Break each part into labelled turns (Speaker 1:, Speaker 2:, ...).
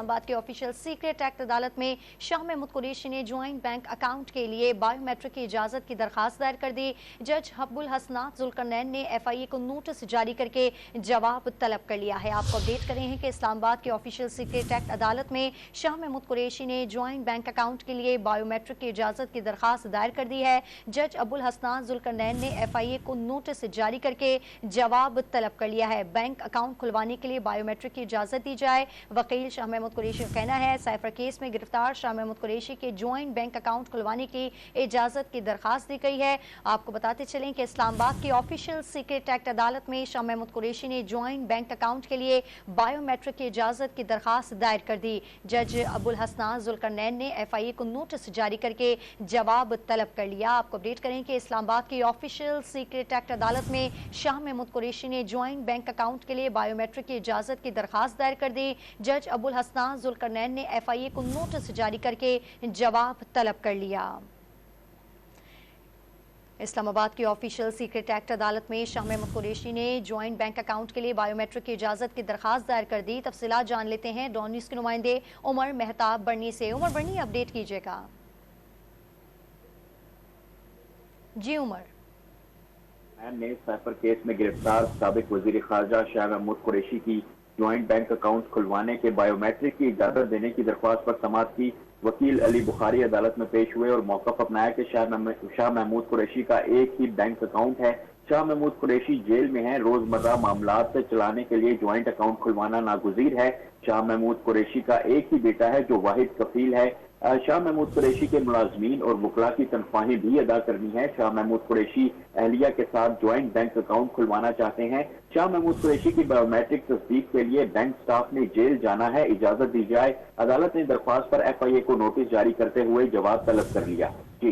Speaker 1: اسلام آباد کے official secret act عدالت میں شاہ محمود قریشی نے جوائنٹ بینک اکاؤنٹ کے لیے بایو میٹرک کی اجازت کی درخواست دائر کر دی۔ جج ابو الحسنات ذوالقرنین نے ایف آئی اے کو نوٹس جاری کر کے جواب طلب کر لیا ہے۔ آپ کو اپڈیٹ کریں ہیں کہ اسلام آباد کے آفیشیل سیکریٹ ایکٹ عدالت میں شاہ محمود قریشی نے جوائنٹ بینک اکاؤنٹ کے لیے بایو میٹرک کی اجازت کی درخواست دائر کر دی ہے۔ جج ابو الحسنات ذوالقرنین نے ایف آئی اے کو نوٹس جاری کر کے جواب طلب کر لیا ہے۔ بینک اکاؤنٹ کھلوانے کے لیے بایو میٹرک کی اجازت دی جائے۔ وکیل شاہ محمود قریشی کا کہنا ہے سائفر کیس میں گرفتار شاہ محمود قریشی کے جوائنٹ بینک اکاؤنٹ کھلوانے کی اجازت کی درخواست دی گئی ہے۔ آپ کو بتاتے چلیں کہ اسلام آباد کی آفیشیل سیکریٹ ایکٹ عدالت میں شاہ محمود قریشی نے جوائنٹ بینک اکاؤنٹ کے لیے بایو میٹرک کی اجازت کی درخواست دائر کر دی۔ جج ابو الحسنات ذوالقرنین نے ایف آئی اے کو نوٹس جاری کر کے جواب طلب کر لیا۔ آپ کو اپڈیٹ کریں کہ اسلام آباد کی آفیشیل سیکریٹ ایکٹ عدالت میں شاہ محمود قریشی نے جوائنٹ بینک اکاؤنٹ کے لیے بایو میٹرک کی اجازت کی درخواست دائر کر دی۔ جج ابو الحسنات ذوالقرنین نے ایف آئی اے کو نوٹس جاری کر کے جواب طلب کر لیا۔ اسلام آباد کی آفیشیل سیکریٹ ایکٹ عدالت میں شاہ محمود قریشی نے جوائنٹ بینک اکاؤنٹ کے لیے بایو میٹرک کی اجازت کی درخواست دائر کر دی۔ تفصیلات جان لیتے ہیں ڈان نیوز کے نمائندے عمر مہتاب برنی سے۔ عمر برنی، اپڈیٹ کیجیے گا۔ جی عمر۔
Speaker 2: نے سائفر کیس میں گرفتار سابق وزیر خارجہ شاہ محمود قریشی کی جوائنٹ بینک اکاؤنٹ کھلوانے کے بایو میٹرک کی اجازت دینے کی درخواست پر سماعت کی۔ وکیل علی بخاری عدالت میں پیش ہوئے اور موقف اپنایا کہ شاہ محمود قریشی کا ایک ہی بینک اکاؤنٹ ہے۔ شاہ محمود قریشی جیل میں ہیں، روزمرہ معاملات سے چلانے کے لیے جوائنٹ اکاؤنٹ کھلوانا ناگزیر ہے۔ شاہ محمود قریشی کا ایک ہی بیٹا ہے جو واحد کفیل ہے۔ شاہ محمود قریشی کے ملازمین اور وکلاء کی تنخواہیں بھی ادا کرنی ہے۔ شاہ محمود قریشی اہلیہ کے ساتھ جوائنٹ بینک اکاؤنٹ کھلوانا چاہتے ہیں۔ شاہ محمود قریشی کی بایو میٹرک تصدیق کے لیے بینک سٹاف نے جیل جانا ہے، اجازت دی جائے۔ عدالت نے درخواست پر ایف آئی اے کو نوٹس جاری کرتے ہوئے جواب طلب کر لیا۔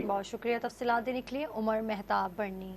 Speaker 1: بہت شکریہ تفصیلات دینے کے لیے عمر مہتاب برنی۔